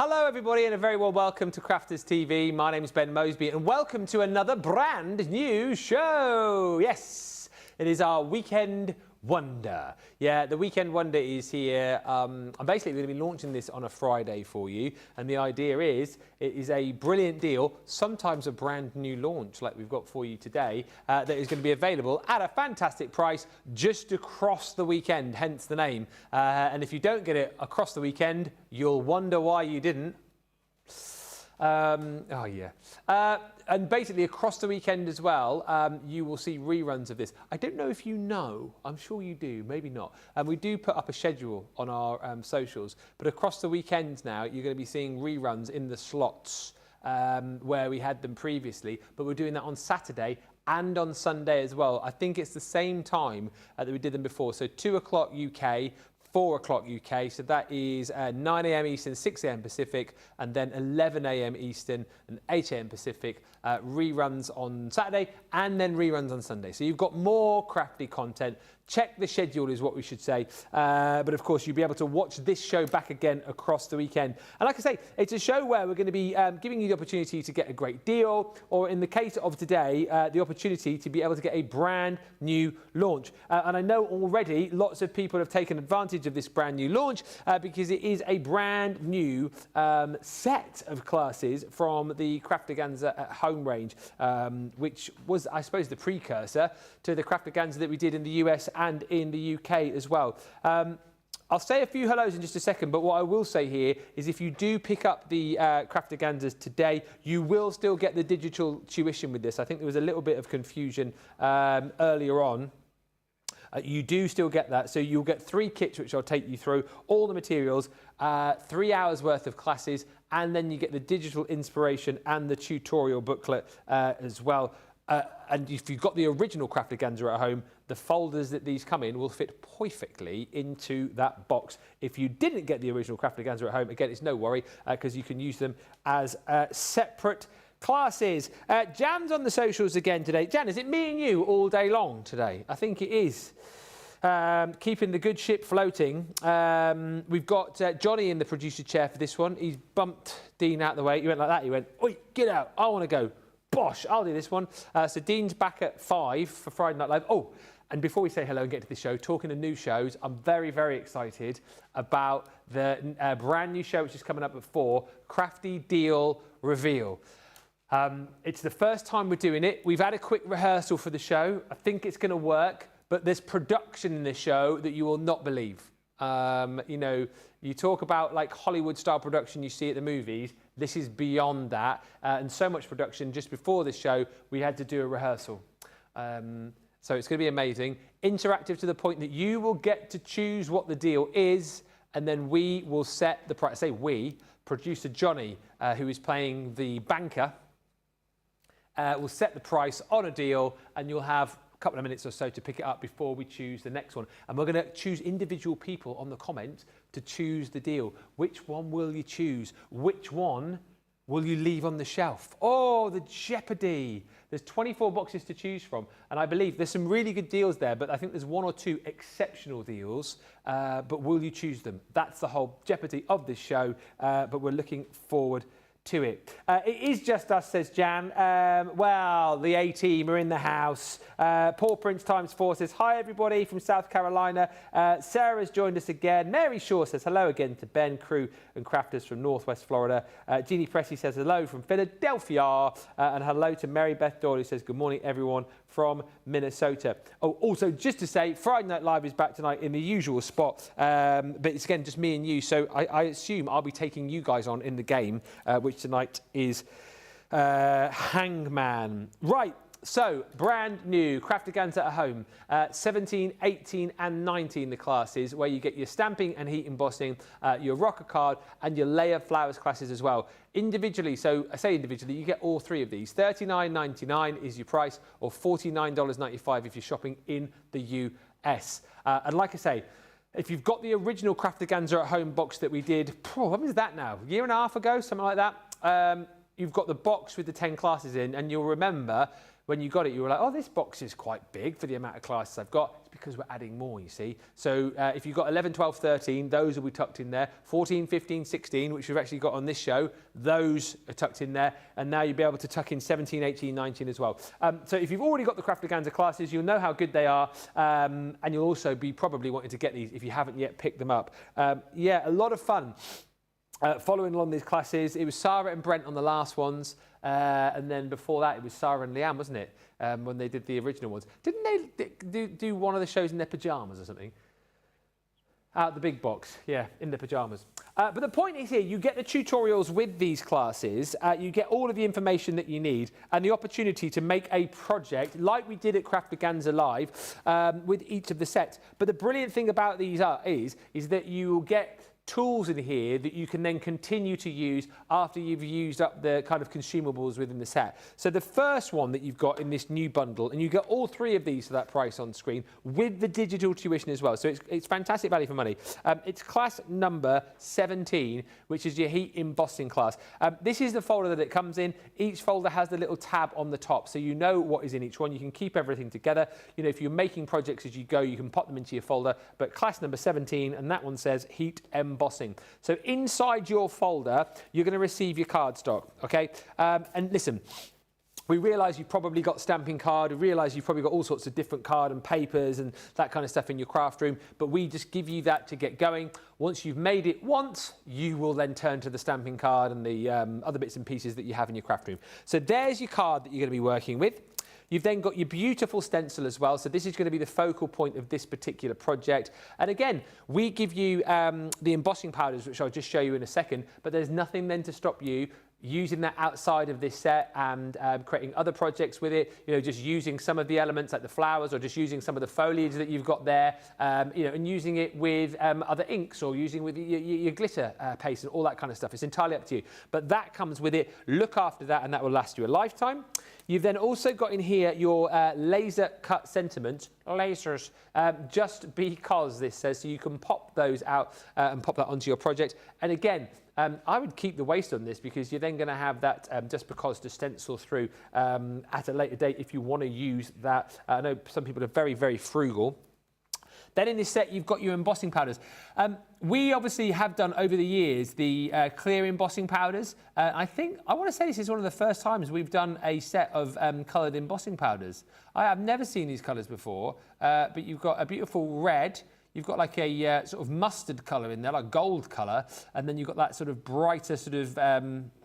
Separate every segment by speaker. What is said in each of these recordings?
Speaker 1: Hello everybody and a very warm welcome to Crafters TV. My name is Ben Moseby and welcome to another brand new show. Yes, it is our Weekend Wonder. Yeah, the Weekend Wonder is here. I'm basically going to be launching this on a Friday for you, and the idea is it is a brilliant deal, sometimes a brand new launch like we've got for you today, that is going to be available at a fantastic price just across the weekend, hence the name. And if you don't get it across the weekend, you'll wonder why you didn't. And basically across the weekend as well, you will see reruns of this. I don't know if you know, I'm sure you do, maybe not. And we do put up a schedule on our socials, but across the weekends now, you're going to be seeing reruns in the slots where we had them previously, but we're doing that on Saturday and on Sunday as well. I think it's the same time that we did them before. So 2 o'clock UK, 4 o'clock UK, so that is 9 a.m. Eastern, 6 a.m. Pacific, and then 11 a.m. Eastern and 8 a.m. Pacific, reruns on Saturday and then reruns on Sunday. So you've got more crafty content. Check the schedule is what we should say. But of course, you'll be able to watch this show back again across the weekend. And like I say, it's a show where we're going to be giving you the opportunity to get a great deal, or in the case of today, the opportunity to be able to get a brand new launch. And I know already lots of people have taken advantage of this brand new launch because it is a brand new set of classes from the Craftaganza at Home range, which was, I suppose, the precursor to the Craftaganza that we did in the US and in the UK as well. I'll say a few hellos in just a second, but what I will say here is if you do pick up the Craftaganzas today, you will still get the digital tuition with this. I think there was a little bit of confusion earlier on. You do still get that, so you'll get 3 kits which I'll take you through, all the materials, 3 hours worth of classes, and then you get the digital inspiration and the tutorial booklet as well. And if you've got the original Craftaganza at home, the folders that these come in will fit perfectly into that box. If you didn't get the original Craftaganza at home, again, it's no worry, because you can use them as separate classes. Jan's on the socials again today. Jan, is it me and you all day long today? I think it is. Keeping the good ship floating. We've got Johnny in the producer chair for this one. He's bumped Dean out the way. He went like that. He went, "Oi, get out. I want to go. Bosh, I'll do this one." So Dean's back at 5 for Friday Night Live. Oh, and before we say hello and get to the show, talking of new shows, I'm very, very excited about the brand new show which is coming up at 4, Crafty Deal Reveal. It's the first time we're doing it. We've had a quick rehearsal for the show. I think it's going to work, but there's production in this show that you will not believe. You know, you talk about like Hollywood style production you see at the movies. This is beyond that, and so much production. Just before this show, we had to do a rehearsal. So it's going to be amazing. Interactive to the point that you will get to choose what the deal is, and then we will set the price. I say we, producer Johnny, who is playing the banker, will set the price on a deal, and you'll have a couple of minutes or so to pick it up before we choose the next one. And we're going to choose individual people on the comments to choose the deal. Which one will you choose? Which one will you leave on the shelf? Oh, the jeopardy. There's 24 boxes to choose from. And I believe there's some really good deals there, but I think there's 1 or 2 exceptional deals. But will you choose them? That's the whole jeopardy of this show. But we're looking forward to it. It is just us, says Jan. Well, the A-team are in the house. Paul Prince ×4 says, hi everybody from South Carolina. Sarah's joined us again. Mary Shaw says hello again to Ben, crew and crafters from Northwest Florida. Jeannie Pressy says hello from Philadelphia. And hello to Mary Beth Doyle, who says good morning everyone from Minnesota. Oh, also just to say, Friday Night Live is back tonight in the usual spot, but it's again just me and you, so I assume I'll be taking you guys on in the game, which tonight is Hangman. Right, so brand new Craftaganza at Home, 17, 18 and 19 the classes, where you get your stamping and heat embossing, your rocker card and your layer flowers classes as well. Individually, so I say individually, you get all 3 of these. $39.99 is your price, or $49.95 if you're shopping in the US. And like I say, if you've got the original Craftaganza at Home box that we did, when was that now? A year and a half ago, something like that. You've got the box with the 10 classes in, and you'll remember when you got it, you were like, oh, this box is quite big for the amount of classes I've got. It's because we're adding more, you see. So if you've got 11, 12, 13, those will be tucked in there. 14, 15, 16, which we've actually got on this show, those are tucked in there. And now you'll be able to tuck in 17, 18, 19 as well. So if you've already got the Craftaganza classes, you'll know how good they are. And you'll also be probably wanting to get these if you haven't yet picked them up. Yeah, a lot of fun. Following along these classes, it was Sarah and Brent on the last ones, and then before that it was Sarah and Leanne, wasn't it, when they did the original ones. Didn't they do one of the shows in their pyjamas or something? Out the big box, yeah, in their pyjamas. But the point is here, you get the tutorials with these classes, you get all of the information that you need, and the opportunity to make a project like we did at Craftaganza Live with each of the sets. But the brilliant thing about these is that you will get tools in here that you can then continue to use after you've used up the kind of consumables within the set. So the first one that you've got in this new bundle, and you get all three of these for that price on screen with the digital tuition as well. So it's fantastic value for money. It's class number 17, which is your heat embossing class. This is the folder that it comes in. Each folder has the little tab on the top, so you know what is in each one. You can keep everything together. You know, if you're making projects as you go, you can pop them into your folder. But class number 17, and that one says heat embossing. So inside your folder, you're going to receive your cardstock, okay? And listen, we realise you've probably got stamping card, we realise you've probably got all sorts of different card and papers and that kind of stuff in your craft room, but we just give you that to get going. Once you've made it once, you will then turn to the stamping card and the other bits and pieces that you have in your craft room. So there's your card that you're going to be working with. You've then got your beautiful stencil as well. So this is going to be the focal point of this particular project. And again, we give you the embossing powders, which I'll just show you in a second, but there's nothing then to stop you using that outside of this set and creating other projects with it, you know, just using some of the elements like the flowers or just using some of the foliage that you've got there, you know, and using it with other inks or using with your glitter paste and all that kind of stuff. It's entirely up to you. But that comes with it. Look after that and that will last you a lifetime. You've then also got in here your laser cut sentiment, lasers, just because this says, so you can pop those out and pop that onto your project. And again, I would keep the waste on this because you're then going to have that just because to stencil through at a later date if you want to use that. I know some people are very, very frugal. Then in this set, you've got your embossing powders. We obviously have done over the years the clear embossing powders. I want to say this is one of the first times we've done a set of coloured embossing powders. I have never seen these colours before, but you've got a beautiful red. You've got like a sort of mustard colour in there, like gold colour, and then you've got that sort of brighter sort of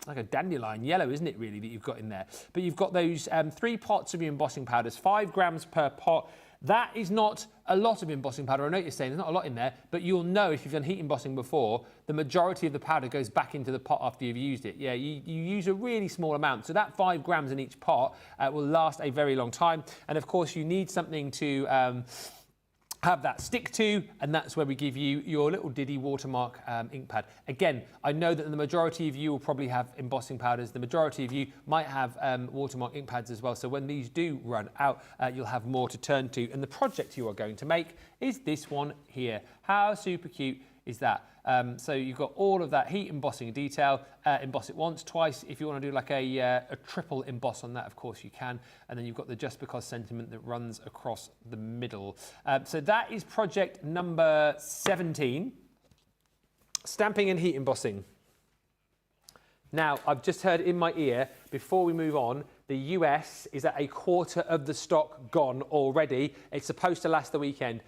Speaker 1: like a dandelion yellow, isn't it really, that you've got in there. But you've got those 3 pots of your embossing powders, 5 grams per pot. That is not a lot of embossing powder. I know what you're saying, there's not a lot in there, but you'll know if you've done heat embossing before, the majority of the powder goes back into the pot after you've used it. Yeah, you use a really small amount. So that 5 grams in each pot will last a very long time. And of course, you need something to have that stick to, and that's where we give you your little Diddy watermark ink pad. Again, I know that the majority of you will probably have embossing powders. The majority of you might have watermark ink pads as well. So when these do run out, you'll have more to turn to. And the project you are going to make is this one here. How super cute is that? So you've got all of that heat embossing detail. Emboss it once, twice. If you want to do like a triple emboss on that, of course you can. And then you've got the just because sentiment that runs across the middle. So that is project number 17, stamping and heat embossing. Now, I've just heard in my ear, before we move on, the US is at a quarter of the stock gone already. It's supposed to last the weekend.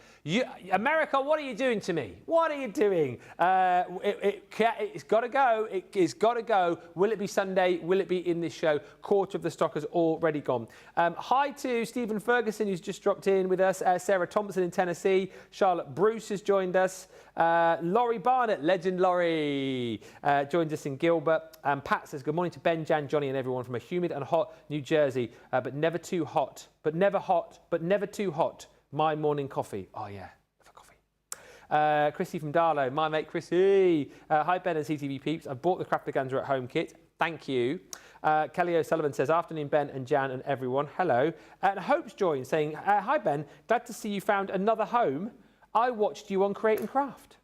Speaker 1: America, what are you doing to me? What are you doing? It's got to go. It's got to go. Will it be Sunday? Will it be in this show? Quarter of the stock has already gone. Hi to Stephen Ferguson, who's just dropped in with us. Sarah Thompson in Tennessee. Charlotte Bruce has joined us. Laurie Barnett, legend Laurie, joined us in Gilbert. Pat says, good morning to Ben, Jan, Johnny and everyone from a humid and hot New Jersey, but never too hot, but never hot, but never too hot. My morning coffee. Oh yeah, for coffee. Chrissy from Darlow, my mate Chrissy. Hi Ben and CTV peeps. I've bought the Craftaganza at home kit. Thank you. Kelly O'Sullivan says, afternoon Ben and Jan and everyone. Hello. And Hope's joined saying, hi Ben, glad to see you found another home. I watched you on Create and Craft.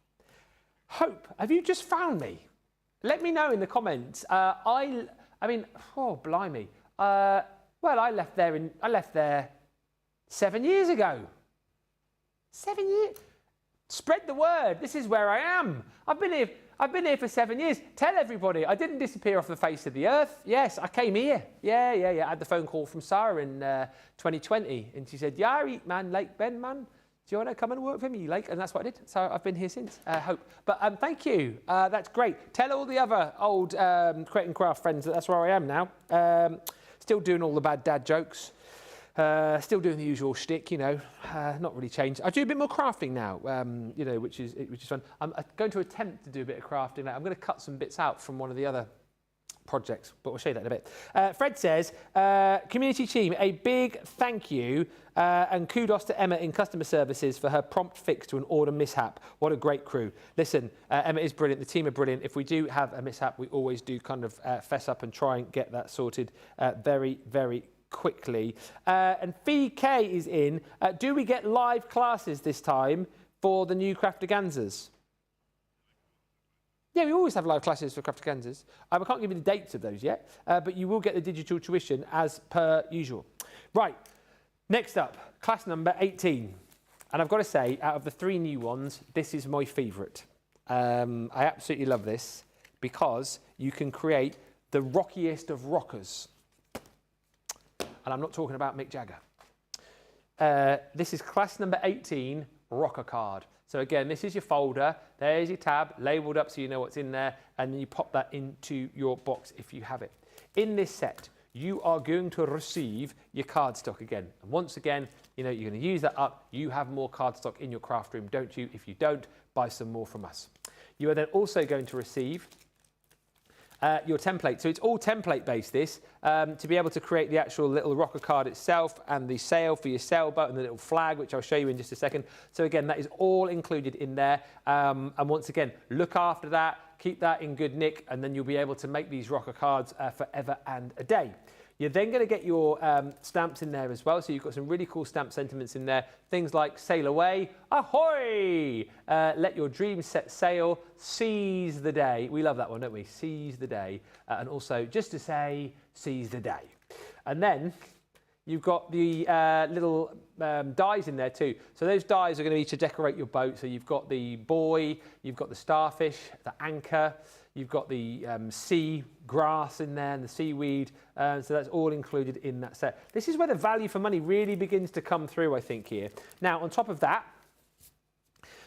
Speaker 1: Hope, have you just found me? Let me know in the comments. I mean, oh, blimey. Well, I left there 7 years ago. 7 years. Spread the word. This is where I am. I've been here for 7 years. Tell everybody. I didn't disappear off the face of the earth. Yes, I came here. Yeah. I had the phone call from Sarah in 2020, and she said, "Yeah, man, like Ben, man. Do you want to come and work for me, like?" And that's what I did. So I've been here since. Hope. But thank you. That's great. Tell all the other old Create and Craft friends that that's where I am now. Still doing all the bad dad jokes. Still doing the usual shtick, you know, not really changed. I do a bit more crafting now, you know, which is fun. I'm going to attempt to do a bit of crafting now. I'm going to cut some bits out from one of the other projects, but we'll show you that in a bit. Fred says, community team, a big thank you and kudos to Emma in customer services for her prompt fix to an order mishap. What a great crew. Listen, Emma is brilliant. The team are brilliant. If we do have a mishap, we always do kind of fess up and try and get that sorted very, very quickly. And Fee K is in. Do we get live classes this time for the new Craftaganzas? Yeah, we always have live classes for Craftaganzas. I can't give you the dates of those yet, but you will get the digital tuition as per usual. Right, next up, class number 18. And I've got to say, out of the 3 new ones, this is my favourite. I absolutely love this because you can create the rockiest of rockers. And I'm not talking about Mick Jagger. This is class number 18, rocker card. So again, this is your folder. There's your tab, labelled up so you know what's in there, and then you pop that into your box if you have it. In this set, you are going to receive your cardstock again. And once again, you know, you're going to use that up. You have more cardstock in your craft room, don't you? If you don't, buy some more from us. You are then also going to receive your template. So it's all template based, this, to be able to create the actual little rocker card itself and the sail for your sailboat and the little flag, which I'll show you in just a second. So again, that is all included in there. And once again, look after that, keep that in good nick, and then you'll be able to make these rocker cards forever and a day. You're then going to get your stamps in there as well. So you've got some really cool stamp sentiments in there. Things like sail away, ahoy, let your dreams set sail, seize the day. We love that one, don't we? Seize the day. And also just to say, seize the day. And then you've got the little dies in there too. So those dies are going to be to decorate your boat. So you've got the buoy, you've got the starfish, the anchor, you've got the sea grass in there and the seaweed. So that's all included in that set. This is where the value for money really begins to come through, I think, here. Now, on top of that,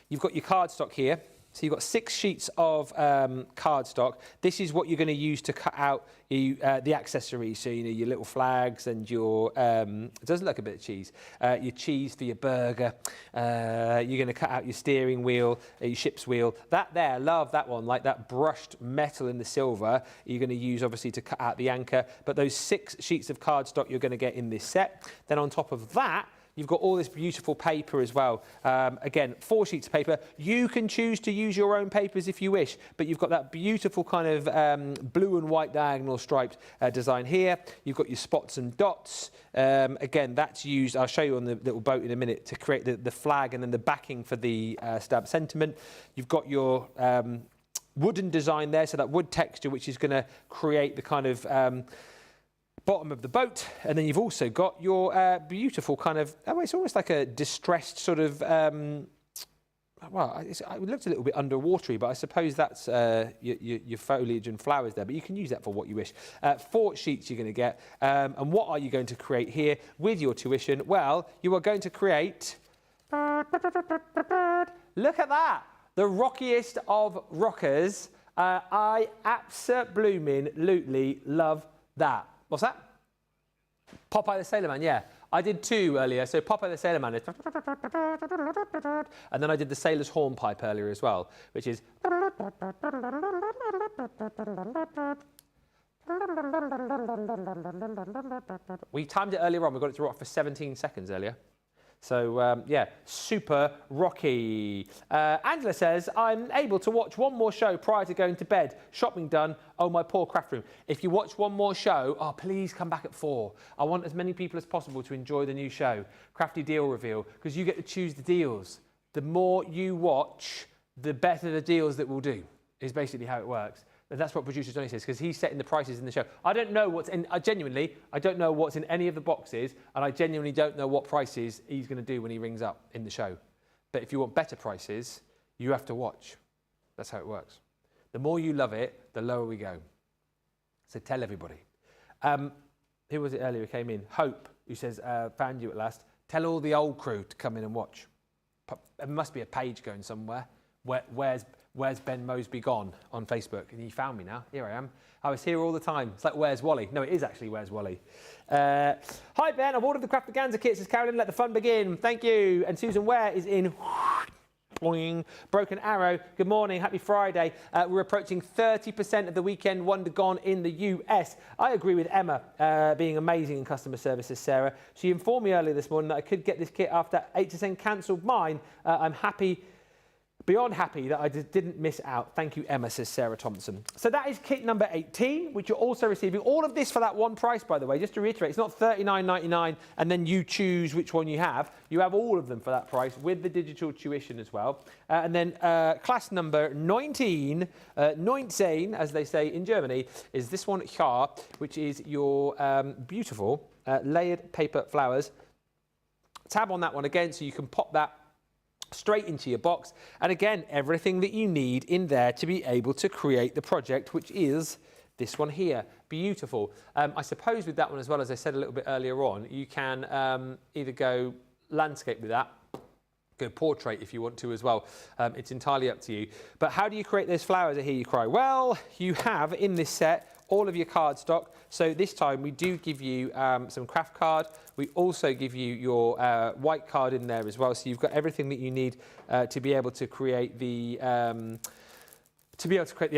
Speaker 1: you've got your cardstock here. So you've got 6 sheets of cardstock. This is what you're going to use to cut out the accessories. So, you know, your little flags and your, it does look like a bit of cheese, your cheese for your burger. You're going to cut out your steering wheel, your ship's wheel. That there, love that one, like that brushed metal in the silver. You're going to use, obviously, to cut out the anchor. But those 6 sheets of cardstock you're going to get in this set. Then on top of that, you've got all this beautiful paper as well. Again, 4 sheets of paper. You can choose to use your own papers if you wish, but you've got that beautiful kind of blue and white diagonal striped design here. You've got your spots and dots. Again, that's used, I'll show you on the little boat in a minute, to create the flag and then the backing for the stamp sentiment. You've got your wooden design there, so that wood texture, which is going to create the kind of bottom of the boat. And then you've also got your beautiful kind of, oh, it's almost like a distressed sort of, well, it looks a little bit underwatery, but I suppose that's your foliage and flowers there, but you can use that for what you wish. 4 sheets you're going to get. And what are you going to create here with your tuition? Well, you are going to create, look at that, the rockiest of rockers. I absolutely love that. What's that? Popeye the Sailor Man, yeah. I did 2 earlier. So Popeye the Sailor Man is... And then I did the sailor's hornpipe earlier as well, which is... We timed it earlier on. We got it to rock for 17 seconds earlier. So, yeah, super rocky. Angela says, I'm able to watch one more show prior to going to bed. Shopping done. Oh, my poor craft room. If you watch one more show, oh, please come back at 4. I want as many people as possible to enjoy the new show, Crafty Deal Reveal, because you get to choose the deals. The more you watch, the better the deals that we'll do, is basically how it works. And that's what producer Johnny says, because he's setting the prices in the show. I don't know what's in, genuinely, I don't know what's in any of the boxes, and I genuinely don't know what prices he's going to do when he rings up in the show. But if you want better prices, you have to watch. That's how it works. The more you love it, the lower we go. So tell everybody. Who was it earlier who came in? Hope, who says, found you at last. Tell all the old crew to come in and watch. There must be a page going somewhere. Where's Ben Moseby gone on Facebook? And he found me now. Here I am. I was here all the time. It's like, where's Wally? No, it is actually, where's Wally? Hi, Ben. I've ordered the Craftaganza kit. Says Carolyn, let the fun begin. Thank you. And Susan Ware is in. Broken Arrow. Good morning. Happy Friday. We're approaching 30% of the weekend wonder gone in the US. I agree with Emma being amazing in customer services, Sarah. She informed me earlier this morning that I could get this kit after 8 to 10 cancelled mine. I'm happy. Beyond happy that I just didn't miss out. Thank you, Emma, says Sarah Thompson. So that is kit number 18, which you're also receiving. All of this for that one price, by the way, just to reiterate, it's not $39.99 and then you choose which one you have. You have all of them for that price with the digital tuition as well. And then class number 19, 19, as they say in Germany, is this one here, which is your beautiful layered paper flowers. Tab on that one again so you can pop that straight into your box, and again everything that you need in there to be able to create the project, which is this one here. Beautiful. I suppose with that one as well, as I said a little bit earlier on, you can either go landscape with that, go portrait if you want to as well. It's entirely up to you. But how do you create those flowers, I hear you cry? Well, you have in this set all of your cardstock. So this time we do give you some craft card. We also give you your white card in there as well. So you've got everything that you need to be able to create the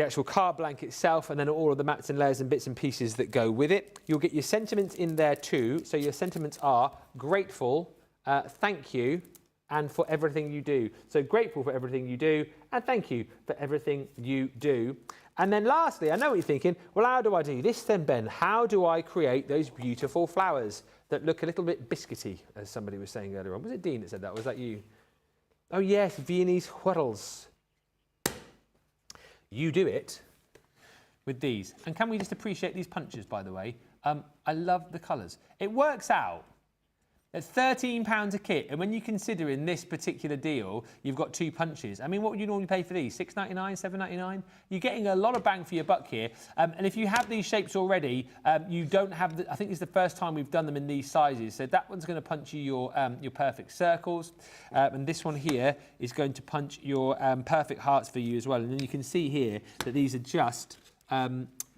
Speaker 1: actual card blank itself, and then all of the mats and layers and bits and pieces that go with it. You'll get your sentiments in there too. So your sentiments are grateful, thank you, and for everything you do. So grateful for everything you do, and thank you for everything you do. And then lastly, I know what you're thinking, well, how do I do this then, Ben? How do I create those beautiful flowers that look a little bit biscuity, as somebody was saying earlier on? Was it Dean that said that? Was that you? Oh yes, Viennese whirls. You do it with these. And can we just appreciate these punches, by the way? I love the colours. It works out at £13 a kit, and when you consider in this particular deal, you've got 2 punches. I mean, what would you normally pay for these? £6.99, £7.99? You're getting a lot of bang for your buck here. And if you have these shapes already, you don't have I think it's the first time we've done them in these sizes. So that one's going to punch you your perfect circles. And this one here is going to punch your perfect hearts for you as well. And then you can see here that these are just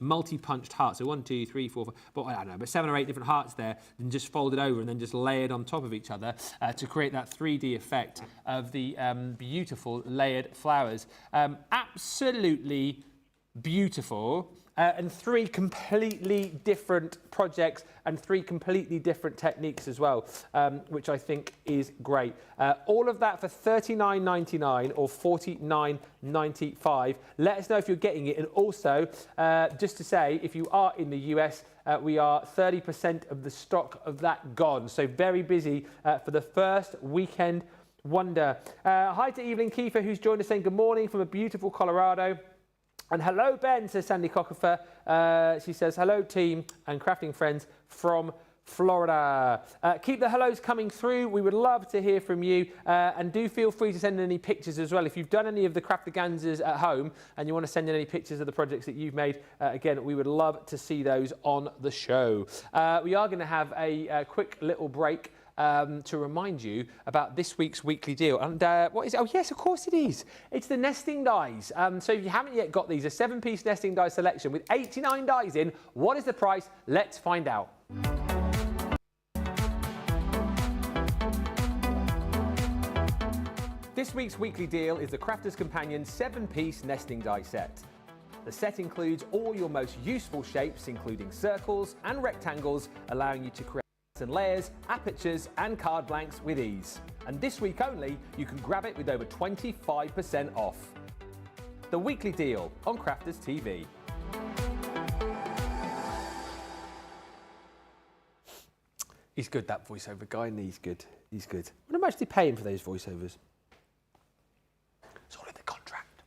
Speaker 1: multi-punched hearts. So 1, 2, 3, 4, 5, but I don't know, but 7 or 8 different hearts there, and just folded over and then just layered on top of each other to create that 3D effect of the beautiful layered flowers. Absolutely beautiful. And 3 completely different projects and 3 completely different techniques as well, which I think is great. All of that for $39.99 or $49.95. Let us know if you're getting it. And also, just to say, if you are in the US, we are 30% of the stock of that gone. So very busy for the first weekend wonder. Hi to Evelyn Kiefer, who's joined us saying good morning from a beautiful Colorado. And hello, Ben, says Sandy Cockerfer. She says, hello, team and crafting friends from Florida. Keep the hellos coming through. We would love to hear from you. And do feel free to send in any pictures as well. If you've done any of the Craftaganzas at home and you want to send in any pictures of the projects that you've made, again, we would love to see those on the show. We are going to have a quick little break to remind you about this week's weekly deal. And what is it? Oh, yes, of course it is. It's the nesting dies. So if you haven't yet got these, a 7-piece nesting die selection with 89 dies in. What is the price? Let's find out. This week's weekly deal is the Crafter's Companion 7-piece nesting die set. The set includes all your most useful shapes, including circles and rectangles, allowing you to create and layers, apertures and card blanks with ease. And this week only, you can grab it with over 25% off. The weekly deal on Crafters TV. He's good, that voiceover guy, and he's good. He's good. What am I actually paying for those voiceovers? It's all in the contract.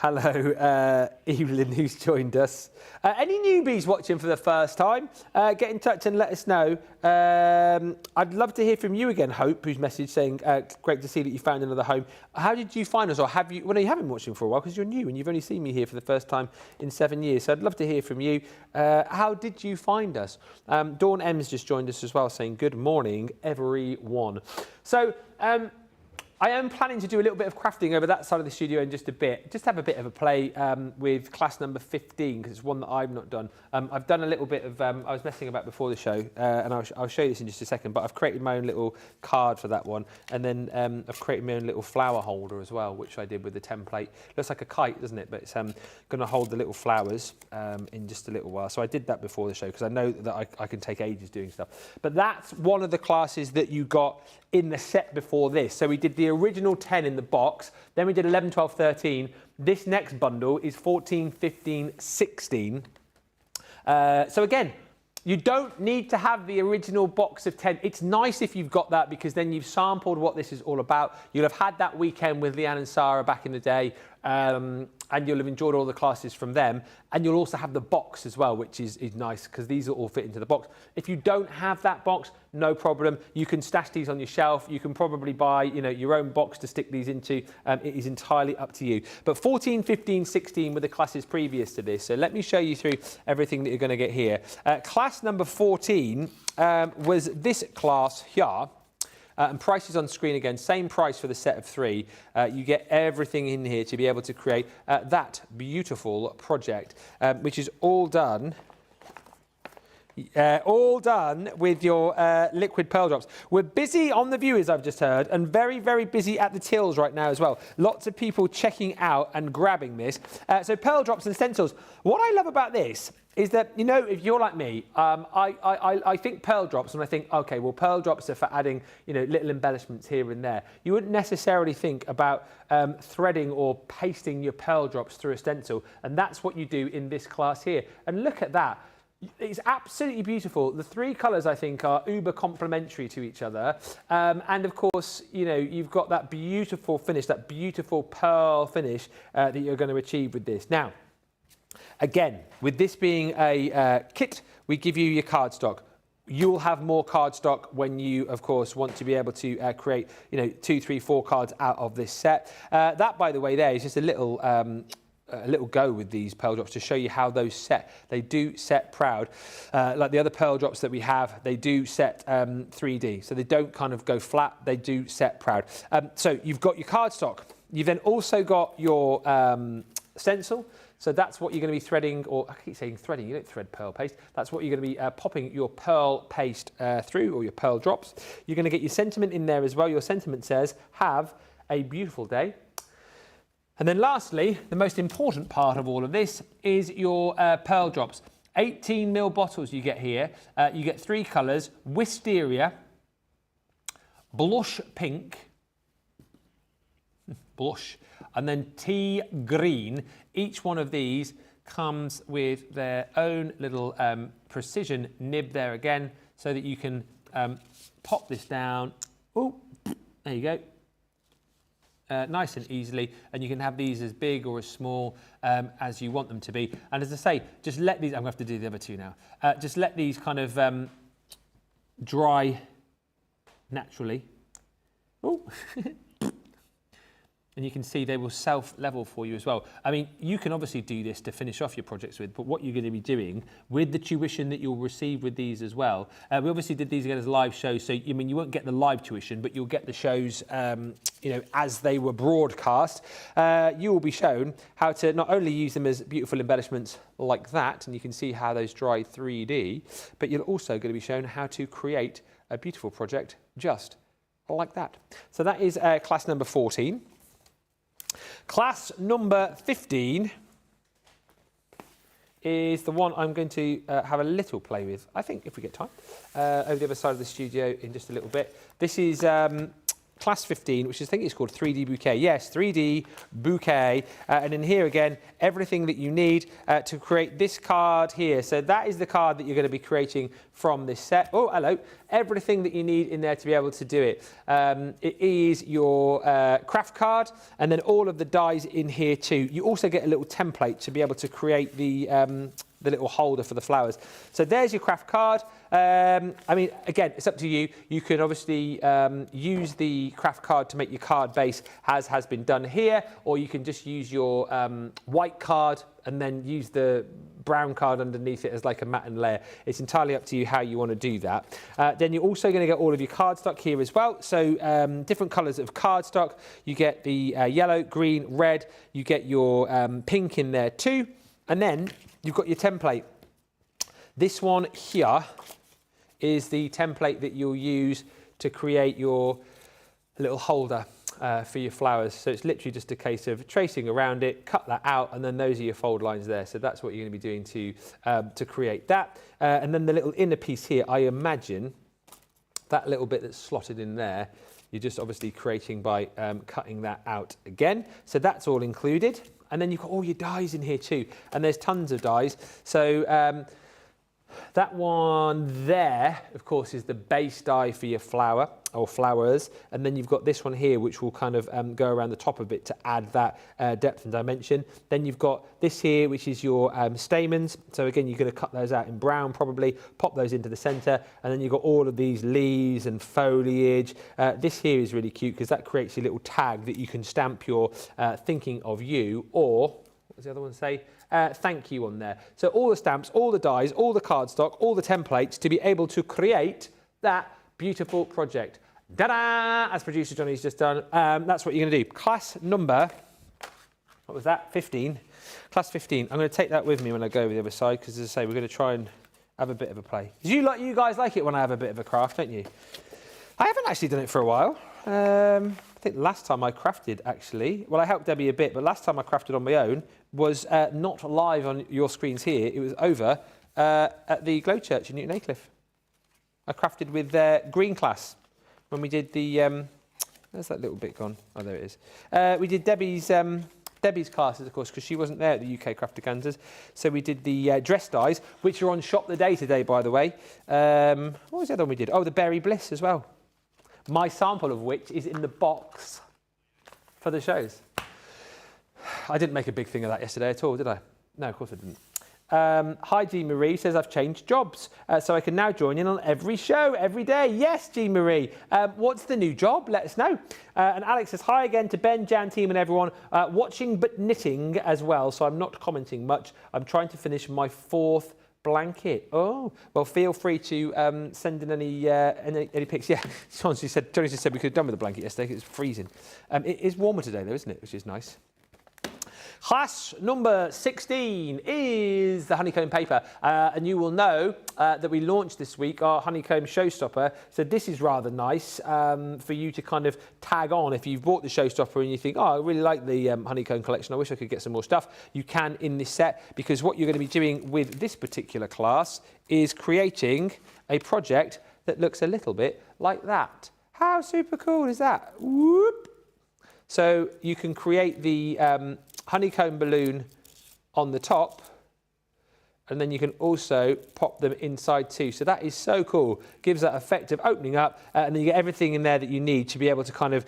Speaker 1: Hello, Evelyn, who's joined us. Any newbies watching for the first time, get in touch and let us know. I'd love to hear from you again, Hope, who's messaged saying, great to see that you found another home. How did you find us? Or have you, well, no, you haven't been watching for a while because you're new and you've only seen me here for the first time in 7 years. So I'd love to hear from you. How did you find us? Dawn M's just joined us as well, saying, good morning, everyone. So, I am planning to do a little bit of crafting over that side of the studio in just a bit. Just have a bit of a play with class number 15, because it's one that I've not done. I've done a little bit of, I was messing about before the show, and I'll show you this in just a second, but I've created my own little card for that one. And then I've created my own little flower holder as well, which I did with the template. Looks like a kite, doesn't it? But it's going to hold the little flowers in just a little while. So I did that before the show, because I know that I can take ages doing stuff. But that's one of the classes that you got in the set before this. So we did the original 10 in the box, then we did 11, 12, 13. This next bundle is 14, 15, 16. So again, you don't need to have the original box of 10. It's nice if you've got that, because then you've sampled what this is all about. You'll have had that weekend with Leanne and Sarah back in the day, and you'll have enjoyed all the classes from them. And you'll also have the box as well, which is nice, because these will all fit into the box. If you don't have that box, no problem. You can stash these on your shelf. You can probably buy, your own box to stick these into. It is entirely up to you. But 14, 15, 16 were the classes previous to this. So let me show you through everything that you're going to get here. Class number 14 was this class here. And prices on screen again, same price for the set of 3. You get everything in here to be able to create that beautiful project, which is all done with your liquid pearl drops. We're busy on the viewers, I've just heard, and very, very busy at the tills right now as well. Lots of people checking out and grabbing this. So pearl drops and stencils. What I love about this is that, if you're like me, I think pearl drops, and I think, okay, well, pearl drops are for adding, little embellishments here and there. You wouldn't necessarily think about threading or pasting your pearl drops through a stencil, and that's what you do in this class here. And look at that. It's absolutely beautiful. The 3 colours, I think, are uber complementary to each other. And of course, you've got that beautiful finish, that beautiful pearl finish that you're going to achieve with this. Now, again, with this being a kit, we give you your cardstock. You'll have more cardstock when you, of course, want to be able to create, 2, 3, 4 cards out of this set. That, by the way, there is just a little go with these pearl drops to show you how those set. They do set proud. Like the other pearl drops that we have, they do set 3D. So they don't kind of go flat, they do set proud. So you've got your cardstock. You've then also got your stencil. So that's what you're going to be threading, or I keep saying threading, you don't thread pearl paste. That's what you're going to be popping your pearl paste through, or your pearl drops. You're going to get your sentiment in there as well. Your sentiment says, have a beautiful day. And then lastly, the most important part of all of this is your pearl drops. 18ml bottles you get here. You get 3 colours: wisteria, blush pink, blush, and then tea green. Each one of these comes with their own little precision nib there again, so that you can pop this down. Oh, there you go. Nice and easily, and you can have these as big or as small as you want them to be. And as I say, just let these, I'm going to have to do the other 2 now, just let these kind of dry naturally. Oh. And you can see they will self-level for you as well. I mean, you can obviously do this to finish off your projects with, but what you're going to be doing with the tuition that you'll receive with these as well. We obviously did these again as live shows, so you won't get the live tuition, but you'll get the shows, as they were broadcast. You will be shown how to not only use them as beautiful embellishments like that, and you can see how those dry 3D, but you're also going to be shown how to create a beautiful project just like that. So that is class number 14. Class number 15 is the one I'm going to have a little play with, I think, if we get time, over the other side of the studio in just a little bit. This is Class 15, which I think is called 3D Bouquet. Yes, 3D Bouquet. And in here again, everything that you need to create this card here. So that is the card that you're going to be creating from this set. Oh, hello. Everything that you need in there to be able to do it. It is your craft card, and then all of the dies in here too. You also get a little template to be able to create the little holder for the flowers. So there's your craft card. I mean, again, it's up to you. You can obviously use the craft card to make your card base, as has been done here, or you can just use your white card and then use the brown card underneath it as like a matte layer. It's entirely up to you how you want to do that. Then you're also going to get all of your cardstock here as well. So different colours of cardstock. You get the yellow, green, red. You get your pink in there too. And then you've got your template. This one here is the template that you'll use to create your little holder for your flowers. So it's literally just a case of tracing around it, cut that out, and then those are your fold lines there. So that's what you're going to be doing to create that. And then the little inner piece here, I imagine that little bit that's slotted in there, you're just obviously creating by cutting that out again. So that's all included. And then you've got all your dies in here too. And there's tons of dies. So that one there, of course, is the base die for your flower or flowers. And then you've got this one here, which will kind of go around the top of it to add that depth and dimension. Then you've got this here, which is your stamens. So again, you're going to cut those out in brown probably, pop those into the center. And then you've got all of these leaves and foliage. This here is really cute because that creates a little tag that you can stamp your thinking of you, or what does the other one say? Thank you on there. So all the stamps, all the dies, all the cardstock, all the templates to be able to create that beautiful project. Ta-da! As producer Johnny's just done. That's what you're going to do. Class number, what was that? 15. Class 15. I'm going to take that with me when I go over the other side because, as I say, we're going to try and have a bit of a play. You guys like it when I have a bit of a craft, don't you? I haven't actually done it for a while. I think last time I crafted, actually, well, I helped Debbie a bit, but last time I crafted on my own was not live on your screens here. It was over at the Glow Church in Newton Aycliffe. I crafted with Green class when we did the... where's that little bit gone? Oh, there it is. We did Debbie's classes, of course, because she wasn't there at the UK Craftaganzas. So we did the dress dies, which are on Shop the Day today, by the way. What was the other one we did? Oh, the Berry Bliss as well. My sample of which is in the box for the shows. I didn't make a big thing of that yesterday at all, did I? No, of course I didn't. Hi, Jean Marie says I've changed jobs, so I can now join in on every show, every day. Yes, Jean Marie. What's the new job? Let us know. And Alex says hi again to Ben, Jan, team and everyone. Watching but knitting as well, so I'm not commenting much. I'm trying to finish my 4th blanket. Oh, well, feel free to send in any pics. Yeah, Johnny just said we could have done with the blanket yesterday because it's freezing. It is warmer today though, isn't it? Which is nice. Class number 16 is the honeycomb paper, and you will know that we launched this week our honeycomb showstopper. So this is rather nice for you to kind of tag on if you've bought the showstopper and you think, oh, I really like the honeycomb collection, I wish I could get some more stuff. You can in this set, because what you're going to be doing with this particular class is creating a project that looks a little bit like that. How super cool is that? Whoop! So you can create the honeycomb balloon on the top, and then you can also pop them inside too. So that is so cool. Gives that effect of opening up, and then you get everything in there that you need to be able to kind of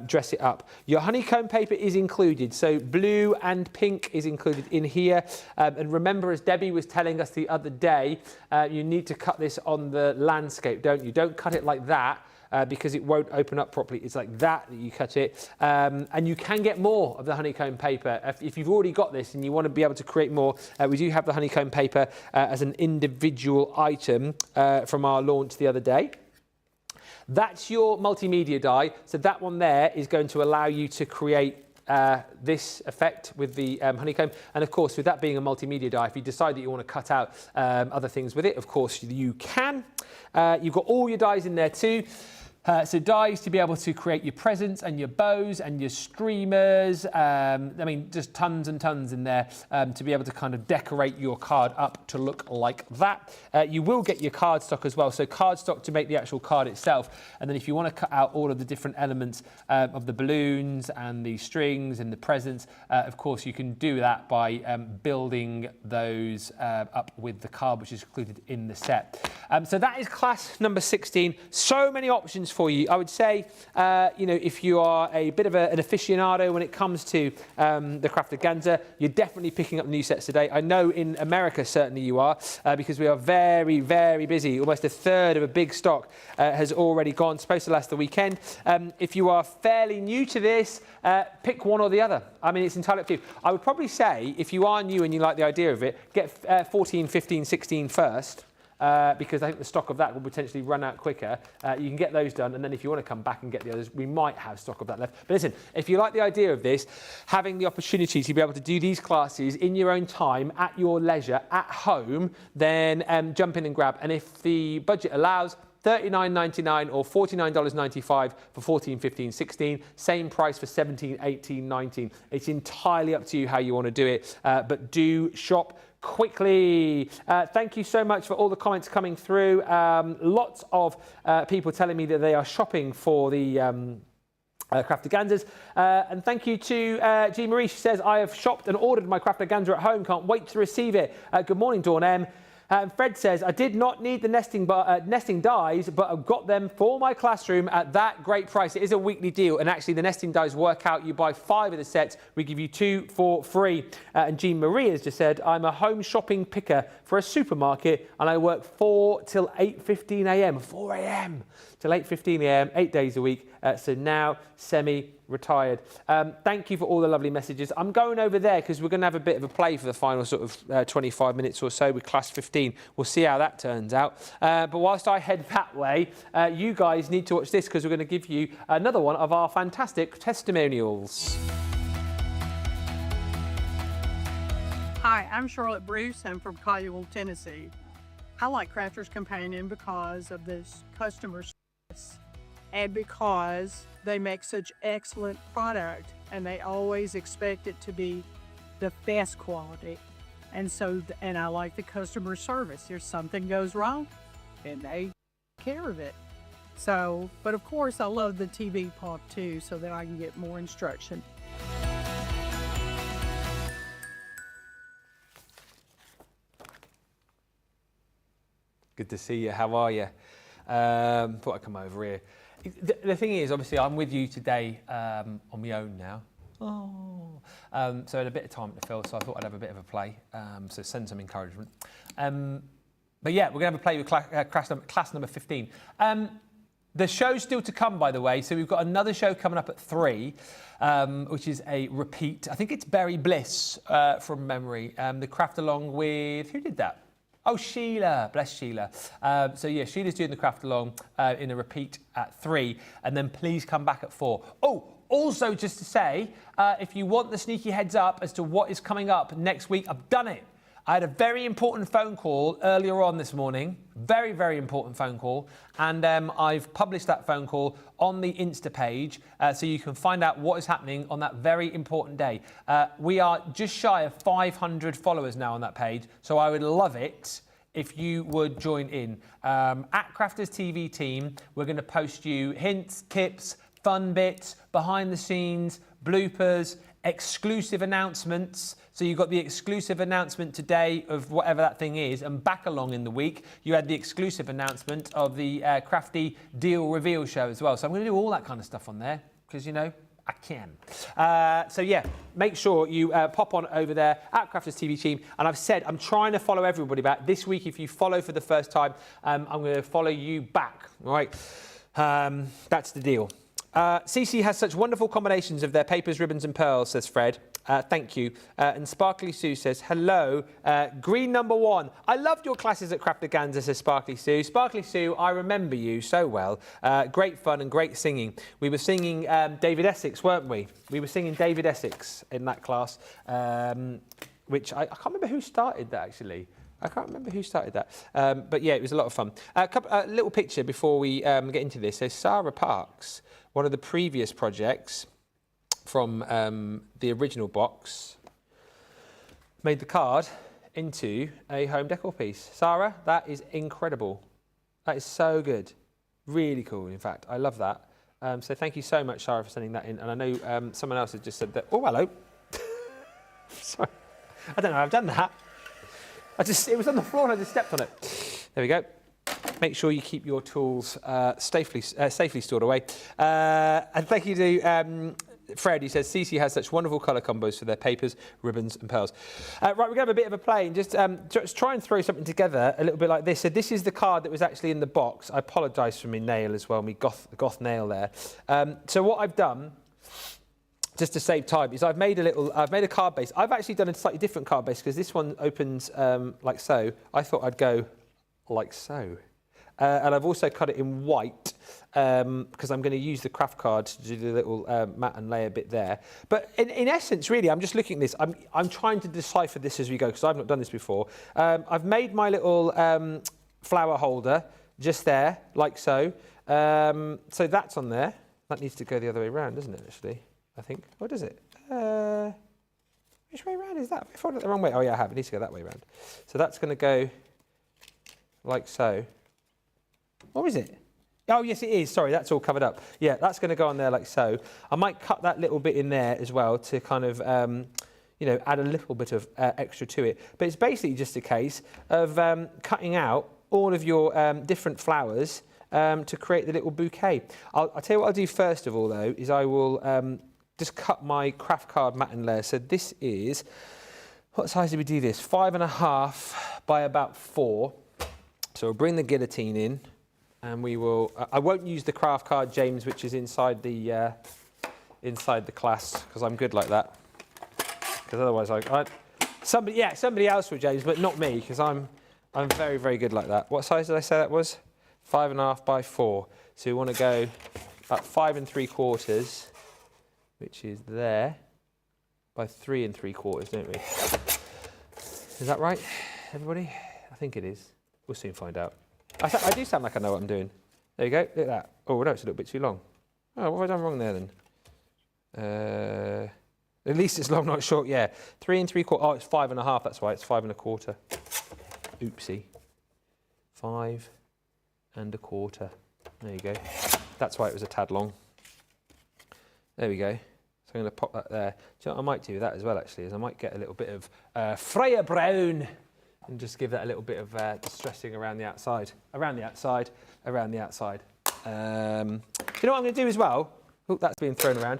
Speaker 1: dress it up. Your honeycomb paper is included, so blue and pink is included in here. And remember, as Debbie was telling us the other day, you need to cut this on the landscape, don't you? Don't cut it like that. Because it won't open up properly. It's like that you cut it. And you can get more of the honeycomb paper. If you've already got this and you want to be able to create more, we do have the honeycomb paper as an individual item from our launch the other day. That's your multimedia die. So that one there is going to allow you to create this effect with the honeycomb. And of course, with that being a multimedia die, if you decide that you want to cut out other things with it, of course you can. You've got all your dies in there too. So dies to be able to create your presents and your bows and your streamers. I mean, just tons and tons in there to be able to kind of decorate your card up to look like that. You will get your cardstock as well. So cardstock to make the actual card itself. And then if you want to cut out all of the different elements of the balloons and the strings and the presents, of course, you can do that by building those up with the card, which is included in the set. So that is class number 16. So many options for you. I would say, you know, if you are a bit of an aficionado when it comes to the Craftaganza, you're definitely picking up new sets today. I know in America, certainly you are, because we are very, very busy. Almost a third of a big stock has already gone. Supposed to last the weekend. If you are fairly new to this, pick one or the other. I mean, it's entirely up to you. I would probably say, if you are new and you like the idea of it, get 14, 15, 16 first. Because I think the stock of that will potentially run out quicker. You can get those done, and then if you want to come back and get the others, we might have stock of that left. But listen, if you like the idea of this, having the opportunity to be able to do these classes in your own time, at your leisure, at home, then jump in and grab. And if the budget allows, $39.99 or $49.95 for 14, 15, 16. Same price for 17, 18, 19. It's entirely up to you how you want to do it, but do shop quickly. Thank you so much for all the comments coming through. Lots of people telling me that they are shopping for the Craftaganzas. And thank you to Jean Marie. She says, I have shopped and ordered my Craftaganza at home. Can't wait to receive it. Good morning, Dawn M. Fred says, I did not need the nesting dies, but I've got them for my classroom at that great price. It is a weekly deal, and actually the nesting dies work out. You buy 5 of the sets, we give you 2 for free. And Jean Marie has just said, I'm a home shopping picker for a supermarket, and I work 4 till 8:15 a.m. 4 a.m. till 8:15 a.m. 8 days a week. So now semi-retired. Thank you for all the lovely messages. I'm going over there because we're going to have a bit of a play for the final sort of 25 minutes or so with class 15. We'll see how that turns out. But whilst I head that way, you guys need to watch this because we're going to give you another one of our fantastic testimonials.
Speaker 2: Hi, I'm Charlotte Bruce. I'm from Collierville, Tennessee. I like Crafter's Companion because of this customer service and because they make such excellent product and they always expect it to be the best quality. And I like the customer service. If something goes wrong, and they take care of it. So, but of course I love the TV pop too, so that I can get more instruction.
Speaker 1: Good to see you. How are you? Thought I'd come over here. The thing is, obviously, I'm with you today on my own now. So I had a bit of time to fill, so I thought I'd have a bit of a play. So send some encouragement. But yeah, we're going to have a play with class number 15. The show's still to come, by the way. So we've got another show coming up at 3, which is a repeat. I think it's Berry Bliss from memory. The craft along with, who did that? Oh, Sheila. Bless Sheila. So, yeah, Sheila's doing the craft along in a repeat at 3. And then please come back at 4. Oh, also just to say, if you want the sneaky heads up as to what is coming up next week, I've done it. I had a very important phone call earlier on this morning. Very, very important phone call. And I've published that phone call on the Insta page so you can find out what is happening on that very important day. We are just shy of 500 followers now on that page. So I would love it if you would join in. At Crafters TV team, we're going to post you hints, tips, fun bits, behind the scenes, bloopers, exclusive announcements. So you got the exclusive announcement today of whatever that thing is, and back along in the week, you had the exclusive announcement of the Crafty Deal Reveal show as well. So I'm going to do all that kind of stuff on there because, you know, I can. So yeah, make sure you pop on over there at Crafters TV team. And I've said I'm trying to follow everybody back. This week, if you follow for the first time, I'm going to follow you back. All right, that's the deal. CC has such wonderful combinations of their papers, ribbons and pearls, says Fred. Thank you. And Sparkly Sue says, hello, green number 1. I loved your classes at Craftaganza, says Sparkly Sue. Sparkly Sue, I remember you so well. Great fun and great singing. We were singing David Essex, weren't we? We were singing David Essex in that class, which I can't remember who started that, actually. I can't remember who started that. But yeah, it was a lot of fun. A little picture before we get into this. So Sarah Parks, one of the previous projects from the original box, made the card into a home decor piece. Sarah, that is incredible. That is so good. Really cool, in fact. I love that. So thank you so much, Sarah, for sending that in. And I know someone else has just said that. Oh, hello. Sorry. I don't know, I've done that. It was on the floor and I just stepped on it. There we go. Make sure you keep your tools safely stored away. And thank you to Fred, who says, CC has such wonderful colour combos for their papers, ribbons and pearls. Right, we're going to have a bit of a play and just try and throw something together a little bit like this. So this is the card that was actually in the box. I apologise for my nail as well, my goth nail there. So what I've done, just to save time, is I've made a card base. I've actually done a slightly different card base because this one opens like so. I thought I'd go like so. And I've also cut it in white because I'm going to use the craft card to do the little mat and layer bit there. But in essence, really, I'm just looking at this. I'm trying to decipher this as we go because I've not done this before. I've made my little flower holder just there, like so. So that's on there. That needs to go the other way around, doesn't it, actually? I think. Or does it? Which way around is that? If I folded it the wrong way. Oh, yeah, I have. It needs to go that way around. So that's going to go like so. Or is it? Oh, yes, it is. Sorry, that's all covered up. Yeah, that's going to go on there like so. I might cut that little bit in there as well to kind of, you know, add a little bit of extra to it. But it's basically just a case of cutting out all of your different flowers to create the little bouquet. I'll tell you what I'll do first of all, though, is I will just cut my craft card mat and layer. So this is, what size did we do this? 5.5 by about 4. So we'll bring the guillotine in. And we will. I won't use the craft card, James, which is inside the class, because I'm good like that. Because otherwise, somebody else will, James, but not me, because I'm very, very good like that. What size did I say that was? 5.5 by 4. So we want to go about 5 3/4, which is there, by 3 3/4, don't we? Is that right, everybody? I think it is. We'll soon find out. I do sound like I know what I'm doing. There you go, look at that. Oh, no, it's a little bit too long. Oh, what have I done wrong there then? At least it's long, not short, yeah. 3 3/4, oh, it's 5.5, that's why, it's 5 1/4. Oopsie. 5 1/4. There you go. That's why it was a tad long. There we go. So I'm going to pop that there. Do you know what I might do with that as well, actually, is I might get a little bit of Freya Brown and just give that a little bit of distressing around the outside. Around the outside, around the outside. You know what I'm going to do as well? Oh, that's being thrown around.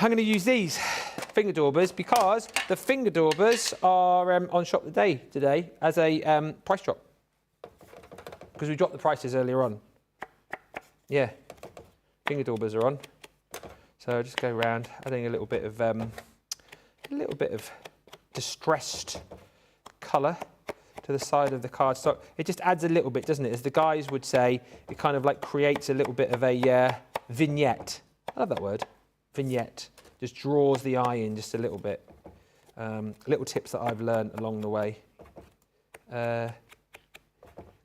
Speaker 1: I'm going to use these finger daubers because the finger daubers are on Shop the Day today as a price drop. Because we dropped the prices earlier on. Yeah, finger daubers are on. So I'll just go around adding a little bit of distressed colour to the side of the cardstock. It just adds a little bit, doesn't it? As the guys would say, it kind of like creates a little bit of a vignette. I love that word, vignette. Just draws the eye in just a little bit. Little tips that I've learned along the way.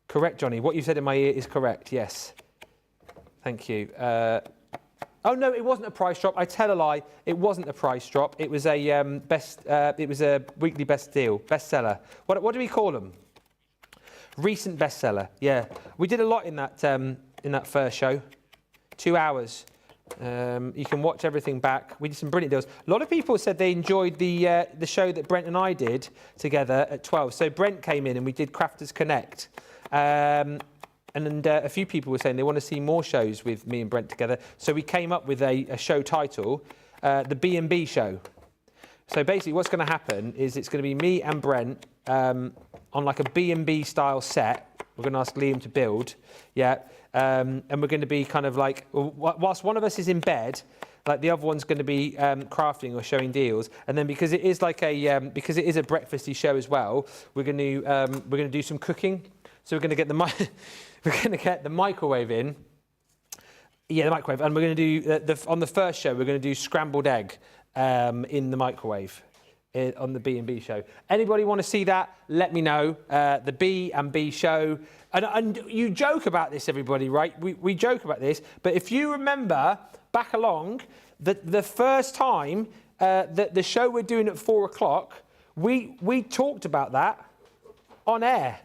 Speaker 1: Correct, Johnny. What you said in my ear is correct, yes. Thank you. Oh no, it wasn't a price drop. I tell a lie. It wasn't a price drop. It was a it was a weekly bestseller. What do we call them? Recent bestseller. Yeah, we did a lot in that first show. 2 hours. You can watch everything back. We did some brilliant deals. A lot of people said they enjoyed the show that Brent and I did together at 12. So Brent came in and we did Crafters Connect. And a few people were saying they want to see more shows with me and Brent together. So we came up with a show title, the B&B Show. So basically what's going to happen is it's going to be me and Brent on like a B&B style set. We're going to ask Liam to build, yeah. And we're going to be kind of like, whilst one of us is in bed, like the other one's going to be crafting or showing deals. And then because it is like because it is a breakfasty show as well, we're going to do some cooking. So we're going to get the microwave in. Yeah, the microwave. And we're going to do, on the first show, we're going to do scrambled egg in the microwave. on the B&B show. Anybody want to see that? Let me know. The B&B show. And you joke about this, everybody, right? We joke about this. But if you remember back along, the first time the show we're doing at 4 o'clock, we talked about that on air.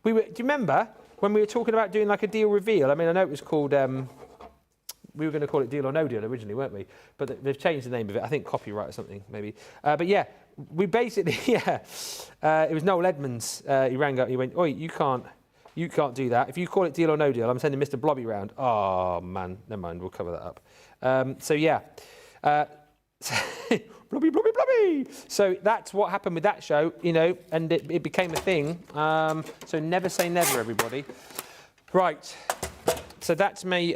Speaker 1: Do you remember when we were talking about doing like a deal reveal? I mean, I know it was called... we were going to call it Deal or No Deal originally, weren't we? But they've changed the name of it. I think copyright or something, maybe. But yeah, we basically, it was Noel Edmonds. He rang up, he went, oi, you can't do that. If you call it Deal or No Deal, I'm sending Mr. Blobby round. Oh, man, never mind, we'll cover that up. So yeah, Blobby, Blobby, Blobby. So that's what happened with that show, you know, and it became a thing. So never say never, everybody. Right, so that's me,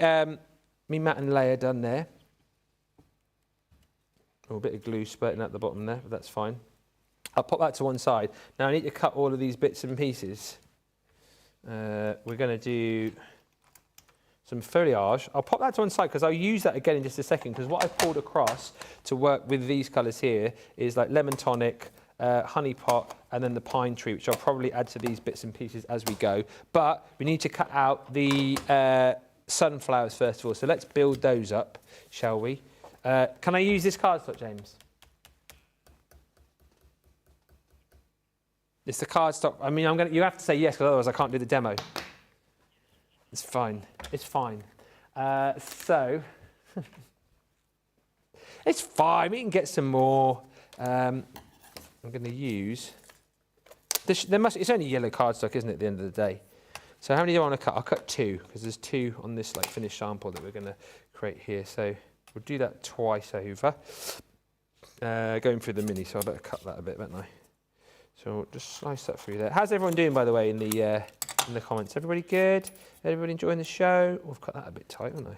Speaker 1: me mat and layer done there. Oh, a bit of glue spurting out the bottom there, but that's fine. I'll pop that to one side. Now I need to cut all of these bits and pieces. We're going to do some foliage. I'll pop that to one side because I'll use that again in just a second, because what I've pulled across to work with these colours here is like lemon tonic, honey pot, and then the pine tree, which I'll probably add to these bits and pieces as we go. But we need to cut out the sunflowers first of all. So let's build those up, shall we? Can I use this cardstock, James? It's the cardstock. I mean, you have to say yes, because otherwise I can't do the demo. It's fine. It's fine. So it's fine. We can get some more. I'm going to use this. It's only yellow cardstock, isn't it? At the end of the day. So how many do I want to cut? I'll cut 2 because there's 2 on this like finished sample that we're going to create here. So we'll do that twice over. Going through the mini, so I better cut that a bit, don't I? So we'll just slice that through there. How's everyone doing, by the way, in the comments? Everybody good? Everybody enjoying the show? Oh, I've cut that a bit tight, haven't I?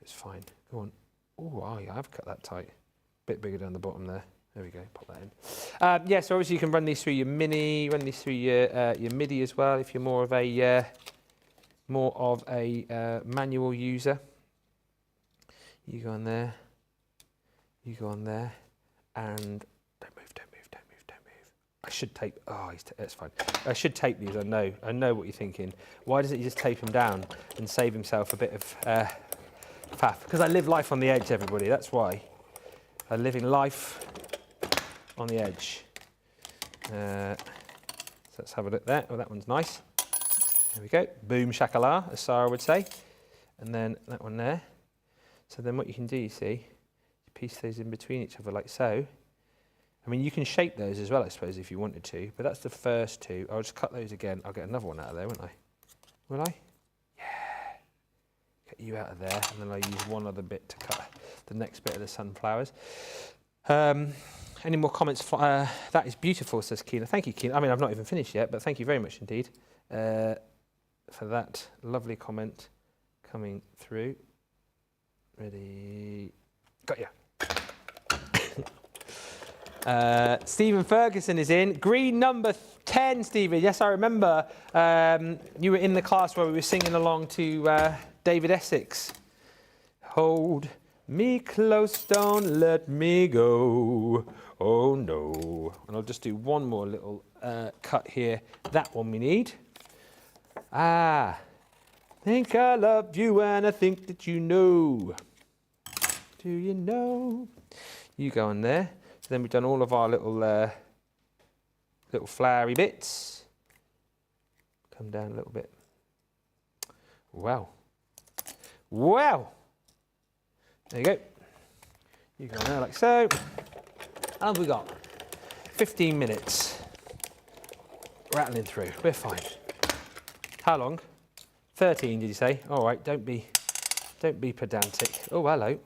Speaker 1: It's fine. Go on. Oh, yeah, I've cut that tight. Bit bigger down the bottom there. There we go. Pop that in. Yeah, so obviously you can run these through your mini, run these through your MIDI as well if you're more of a manual user. You go on there. You go on there, and don't move. I should tape. Oh, that's fine. I should tape these. I know what you're thinking. Why doesn't he just tape them down and save himself a bit of faff? Because I live life on the edge, everybody. That's why. I'm living life on the edge. So let's have a look there. Oh, that one's nice. There we go. Boom shakala, as Sarah would say. And then that one there. So then what you can do, you see, you piece those in between each other like so. I mean, you can shape those as well, I suppose, if you wanted to, but that's the first 2. I'll just cut those again. I'll get another one out of there, won't I? Will I? Yeah. Get you out of there, and then I'll use one other bit to cut the next bit of the sunflowers. Any more comments? That is beautiful, says Keena. Thank you, Keena. I mean, I've not even finished yet, but thank you very much indeed for that lovely comment coming through. Ready? Got you. Stephen Ferguson is in. Green number 10, Stephen. Yes, I remember you were in the class where we were singing along to David Essex. Hold me close, don't let me go. Oh no. And I'll just do one more little cut here. That one we need. Think I love you and I think that you know. Do you know? You go on there. Then we've done all of our little flowery bits. Come down a little bit. Wow. Wow. There you go. You go on there like so. And we got 15 minutes. Rattling through. We're fine. How long? 13, did you say? All right, don't be pedantic. Oh, hello.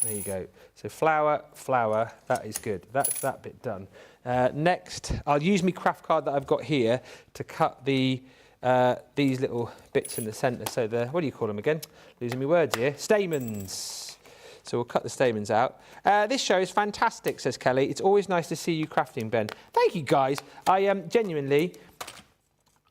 Speaker 1: There you go. So flower, that is good. That's that bit done. Next, I'll use my craft card that I've got here to cut these little bits in the centre. So what do you call them again? Losing my words here. Stamens. So we'll cut the stamens out. This show is fantastic, says Kelly. It's always nice to see you crafting, Ben. Thank you, guys. I genuinely,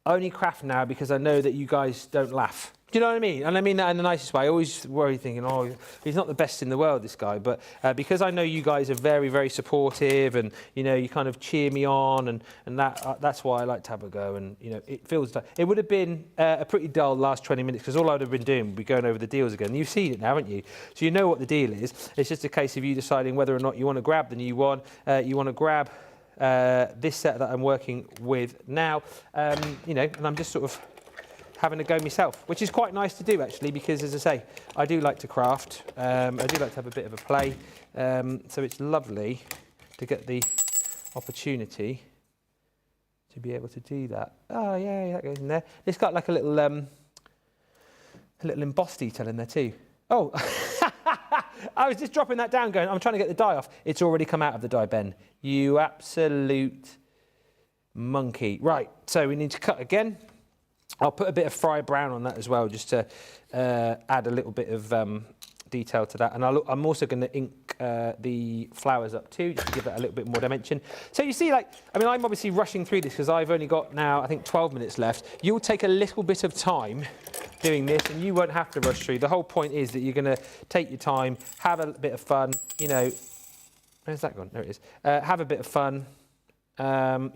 Speaker 1: only craft now because I know that you guys don't laugh. Do you know what I mean? And I mean that in the nicest way. I always worry thinking, oh, he's not the best in the world, this guy. But because I know you guys are very, very supportive and, you know, you kind of cheer me on and that's why I like to have a go. And, you know, it feels like it would have been a pretty dull last 20 minutes because all I'd have been doing would be going over the deals again. You've seen it now, haven't you? So you know what the deal is. It's just a case of you deciding whether or not you want to grab the new one. You want to grab this set that I'm working with now, you know, and I'm just sort of having a go myself, which is quite nice to do actually, because as I say, I do like to craft. I do like to have a bit of a play. So it's lovely to get the opportunity to be able to do that. Oh yeah, that goes in there. It's got like a little embossed detail in there too. Oh, I was just dropping that down going, I'm trying to get the die off. It's already come out of the die, Ben. You absolute monkey. Right, so we need to cut again. I'll put a bit of fry brown on that as well, just to add a little bit of detail to that. And I'm also going to ink the flowers up too, just to give it a little bit more dimension. So you see, like, I mean, I'm obviously rushing through this because I've only got now, I think, 12 minutes left. You'll take a little bit of time doing this and you won't have to rush through. The whole point is that you're going to take your time, have a bit of fun, you know. Where's that gone? There it is. Have a bit of fun. You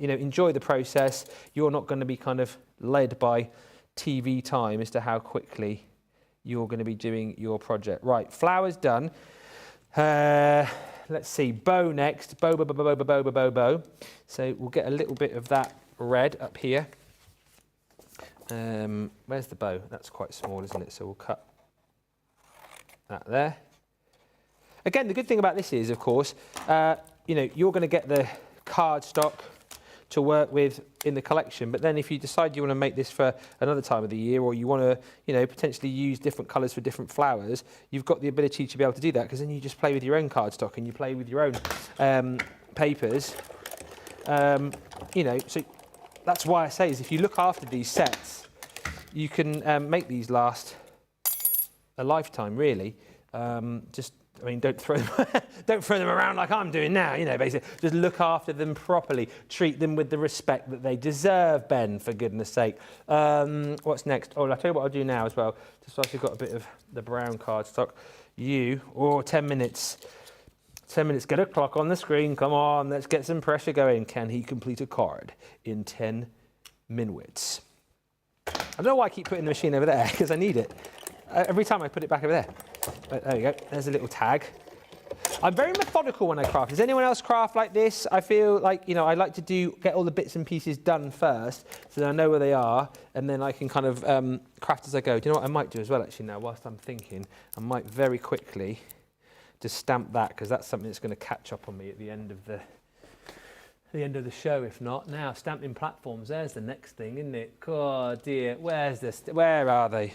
Speaker 1: know, enjoy the process. You're not going to be kind of led by TV time as to how quickly you're going to be doing your project. Right, flowers done. Let's see, bow next. Bow, bow, bow, bow, bow, bow, bow, bow. So we'll get a little bit of that red up here. Where's the bow? That's quite small, isn't it? So we'll cut that there. Again, the good thing about this is, of course, you know, you're going to get the cardstock to work with in the collection, but then if you decide you want to make this for another time of the year, or you want to, you know, potentially use different colours for different flowers, you've got the ability to be able to do that, because then you just play with your own cardstock and you play with your own papers. You know, so that's why I say is if you look after these sets, you can make these last a lifetime, really. I mean, don't throw them around like I'm doing now, you know, basically. Just look after them properly. Treat them with the respect that they deserve, Ben, for goodness sake. What's next? Oh, I'll tell you what I'll do now as well. Just so I've got a bit of the brown cardstock. 10 minutes. 10 minutes, get a clock on the screen. Come on, let's get some pressure going. Can he complete a card in 10 minutes? I don't know why I keep putting the machine over there, because I need it. Every time I put it back over there. But there you go, there's a little tag. I'm very methodical when I craft. Does anyone else craft like this? I feel like, you know, I like to get all the bits and pieces done first, so that I know where they are, and then I can kind of craft as I go. Do you know what I might do as well, actually, now, whilst I'm thinking? I might very quickly just stamp that, because that's something that's going to catch up on me at the end of the show, if not. Now, stamping platforms, there's the next thing, isn't it? Oh, dear, where's this? Where are they?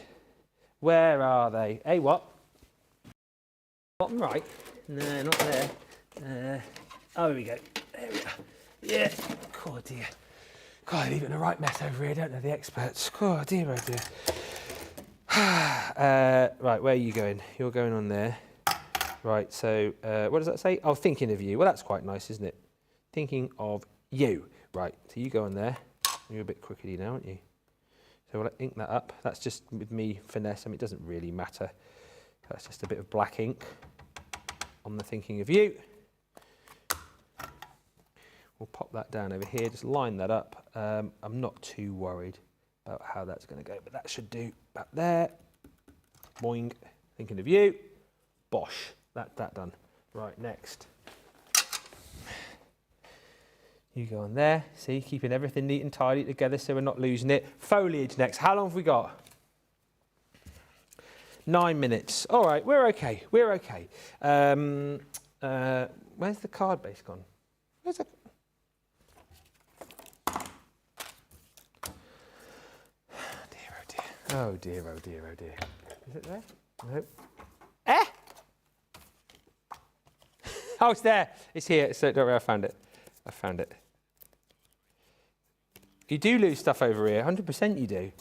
Speaker 1: Where are they? Hey, what? Bottom right? No, not there. Oh, here we go. There we are. Yeah. Oh, dear. God, I leave it in the right mess over here, don't they, the experts? Oh, dear, oh, dear. Right, where are you going? You're going on there. Right, so what does that say? Oh, thinking of you. Well, that's quite nice, isn't it? Thinking of you. Right, so you go on there. You're a bit quickety now, aren't you? So we'll ink that up. That's just with me finesse. I mean, it doesn't really matter. That's just a bit of black ink on the thinking of you. We'll pop that down over here, just line that up. I'm not too worried about how that's going to go, but that should do back there. Boing, thinking of you. Bosh, that done. Right, next. You go on there, see, keeping everything neat and tidy together so we're not losing it. Foliage next. How long have we got? 9 minutes. All right, we're okay. We're okay. Where's the card base gone? Where's it? Oh dear, oh dear, oh dear. Is it there? Nope. Eh? Oh, it's there. It's here. So don't worry, I found it. I found it. You do lose stuff over here, 100% you do.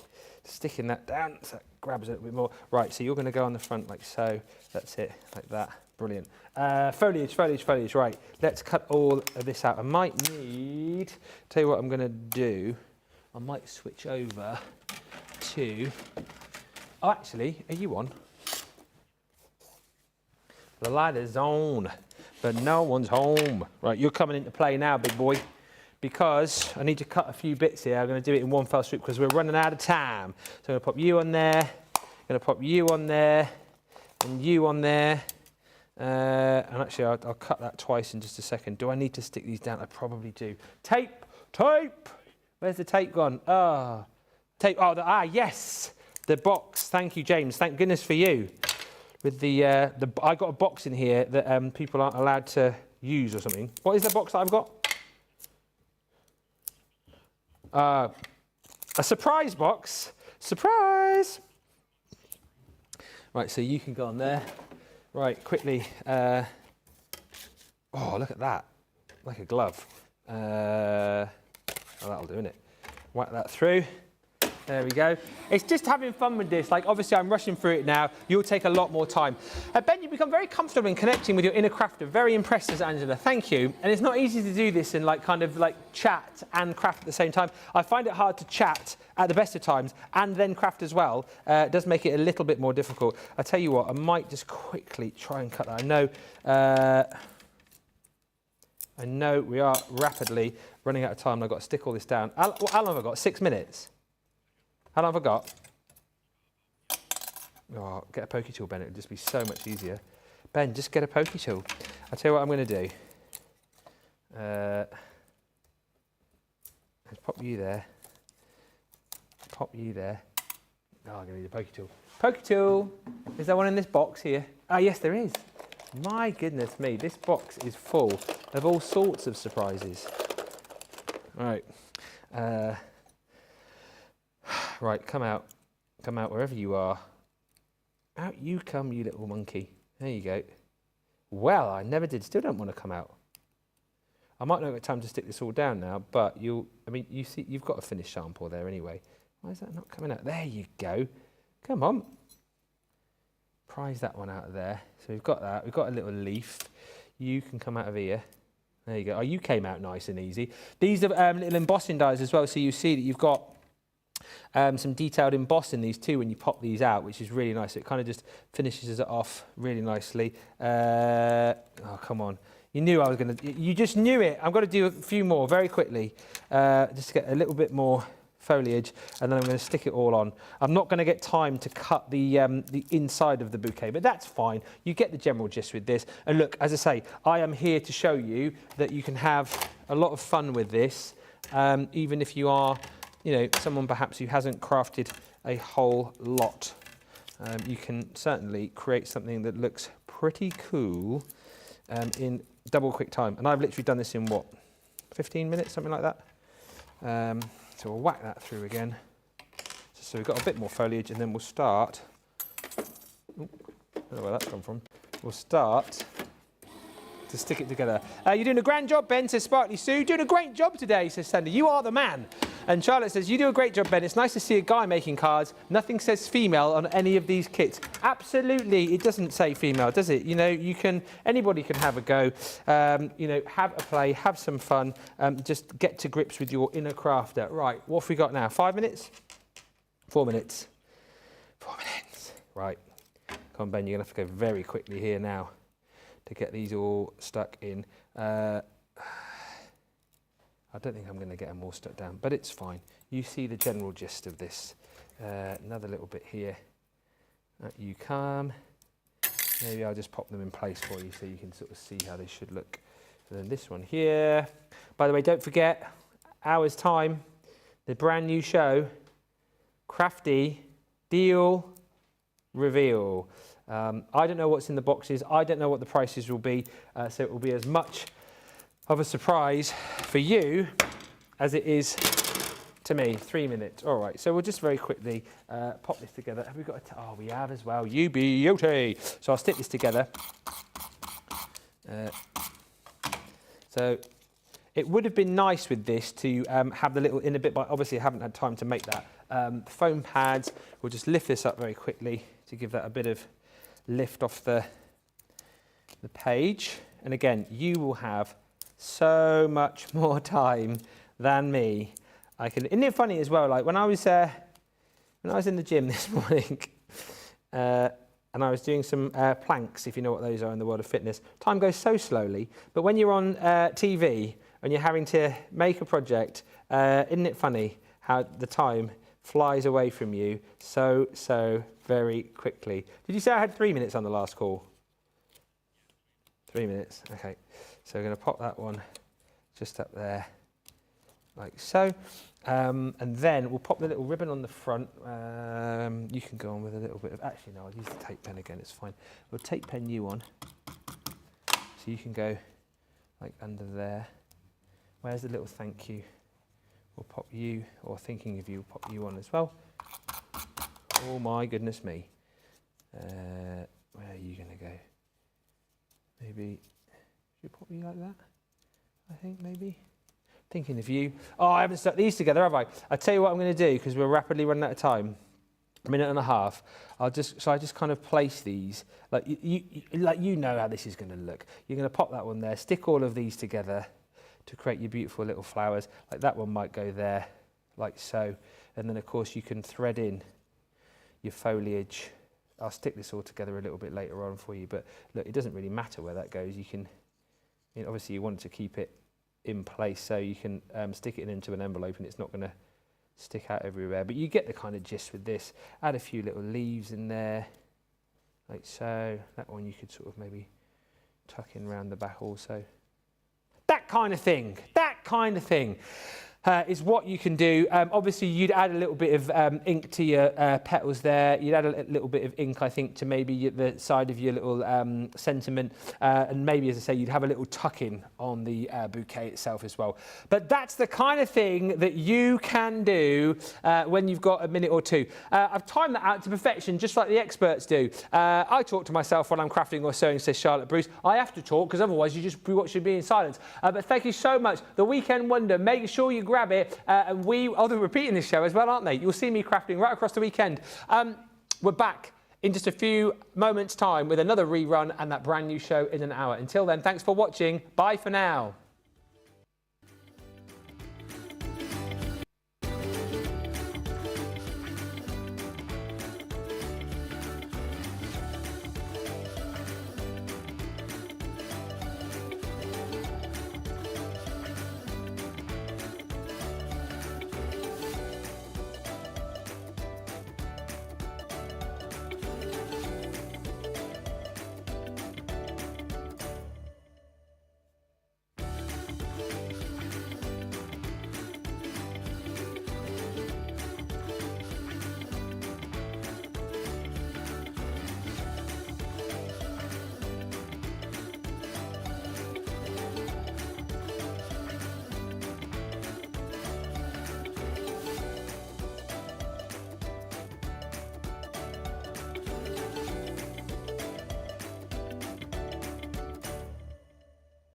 Speaker 1: Sticking that down, so that grabs it a little bit more. Right, so you're going to go on the front like so. That's it, like that. Brilliant. Foliage, foliage, foliage. Right, let's cut all of this out. I might need, tell you what I'm going to do. I might switch over to... Oh, actually, are you on? The light is on, but no one's home. Right, you're coming into play now, big boy, because I need to cut a few bits here. I'm going to do it in one fell swoop because we're running out of time. So I'm going to pop you on there, I'm going to pop you on there, and you on there. And actually, I'll cut that twice in just a second. Do I need to stick these down? I probably do. Tape! Tape! Where's the tape gone? Ah, tape. Oh, yes! The box. Thank you, James. Thank goodness for you. With I got a box in here that people aren't allowed to use or something. What is the box that I've got? A surprise box. Surprise! Right, so you can go on there. Right, quickly. Oh, look at that. Like a glove. Oh, that'll do, innit? Whack that through. There we go. It's just having fun with this. Like, obviously, I'm rushing through it now. You'll take a lot more time. Ben, you've become very comfortable in connecting with your inner crafter. Very impressed, as Angela. Thank you. And it's not easy to do this and, like, kind of, like, chat and craft at the same time. I find it hard to chat at the best of times and then craft as well. It does make it a little bit more difficult. I tell you what, I might just quickly try and cut that. I know we are rapidly running out of time. And I've got to stick all this down. How long have I got? 6 minutes? How long have I got? Oh, get a pokey tool, Ben. It would just be so much easier. Ben, just get a pokey tool. I'll tell you what I'm going to do. Let's pop you there. Pop you there. Oh, I'm going to need a pokey tool. Pokey tool! Is there one in this box here? Ah, yes, there is. My goodness me, this box is full of all sorts of surprises. All right. Right, come out wherever you are. Out you come, you little monkey. There you go. Well, I never did. Still don't want to come out. I might not get time to stick this all down now, but you see, you've got a finished sample there anyway. Why is that not coming out? There you go. Come on. Prise that one out of there. So we've got that. We've got a little leaf. You can come out of here. There you go. Oh, you came out nice and easy. These are little embossing dies as well, so you see that you've got some detailed embossing these too when you pop these out, which is really nice. It kind of just finishes it off really nicely. Oh, come on. You knew I was going to... You just knew it. I'm going to do a few more very quickly, just to get a little bit more foliage, and then I'm going to stick it all on. I'm not going to get time to cut the inside of the bouquet, but that's fine. You get the general gist with this. And look, as I say, I am here to show you that you can have a lot of fun with this, even if you are... You know, someone perhaps who hasn't crafted a whole lot. You can certainly create something that looks pretty cool in double quick time. And I've literally done this in, what, 15 minutes, something like that? So we'll whack that through again. So we've got a bit more foliage, and then we'll start... Ooh, I don't know where that's come from. We'll start to stick it together. You're doing a grand job, Ben, says Sparkly Sue. Doing a great job today, says Sandy. You are the man. And Charlotte says, you do a great job, Ben. It's nice to see a guy making cards. Nothing says female on any of these kits. Absolutely, it doesn't say female, does it? You know, anybody can have a go. You know, have a play, have some fun. Just get to grips with your inner crafter. Right, what have we got now? 5 minutes? 4 minutes. 4 minutes. Right. Come on, Ben, you're going to have to go very quickly here now to get these all stuck in. I don't think I'm going to get them all stuck down, but it's fine. You see the general gist of this. Another little bit here. You come. Maybe I'll just pop them in place for you so you can sort of see how they should look. And then this one here. By the way, don't forget, hour's time, the brand new show, Crafty Deal Reveal. I don't know what's in the boxes. I don't know what the prices will be, so it will be as much of a surprise for you as it is to me. 3 minutes. All right, so we'll just very quickly pop this together. Have we got oh, we have as well. You beauty. So I'll stick this together. So it would have been nice with this to have the little inner bit, but obviously I haven't had time to make that. Foam pads, we'll just lift this up very quickly to give that a bit of lift off the page. And again, you will have so much more time than me Isn't it funny as well? Like when I was in the gym this morning, and I was doing some planks, if you know what those are in the world of fitness. Time goes so slowly, but when you're on TV and you're having to make a project, isn't it funny how the time flies away from you so very quickly? Did you say I had 3 minutes on the last call? 3 minutes, okay. So we're going to pop that one just up there, like so. And then we'll pop the little ribbon on the front. You can go on with a little bit of, actually no, I'll use the tape pen again, it's fine. We'll tape pen you on. So you can go like under there. Where's the little thank you? We'll pop you, or thinking of you, we'll pop you on as well. Oh my goodness me. Where are you going to go? Maybe, should we pop you like that? I think maybe. Thinking of you. Oh, I haven't stuck these together, have I? I'll tell you what I'm going to do, because we're rapidly running out of time. A minute and a half. I just kind of place these, like you know how this is going to look. You're going to pop that one there, stick all of these together to create your beautiful little flowers. Like that one might go there, like so. And then of course you can thread in your foliage. I'll stick this all together a little bit later on for you, but look, it doesn't really matter where that goes. You can, obviously you want to keep it in place, so you can stick it into an envelope and it's not going to stick out everywhere. But you get the kind of gist with this. Add a few little leaves in there, like so. That one you could sort of maybe tuck in around the back also. That kind of thing. That kind of thing. Is what you can do. Obviously, you'd add a little bit of ink to your petals there. You'd add a little bit of ink, I think, to maybe the side of your little sentiment. And maybe, as I say, you'd have a little tuck-in on the bouquet itself as well. But that's the kind of thing that you can do when you've got a minute or two. I've timed that out to perfection, just like the experts do. I talk to myself when I'm crafting or sewing, says Charlotte Bruce. I have to talk, because otherwise you just should be in silence. But thank you so much. The Weekend Wonder, make sure you grab it, and they're repeating this show as well, aren't they? You'll see me crafting right across the weekend. We're back in just a few moments' time with another rerun and that brand new show in an hour. Until then, thanks for watching. Bye for now.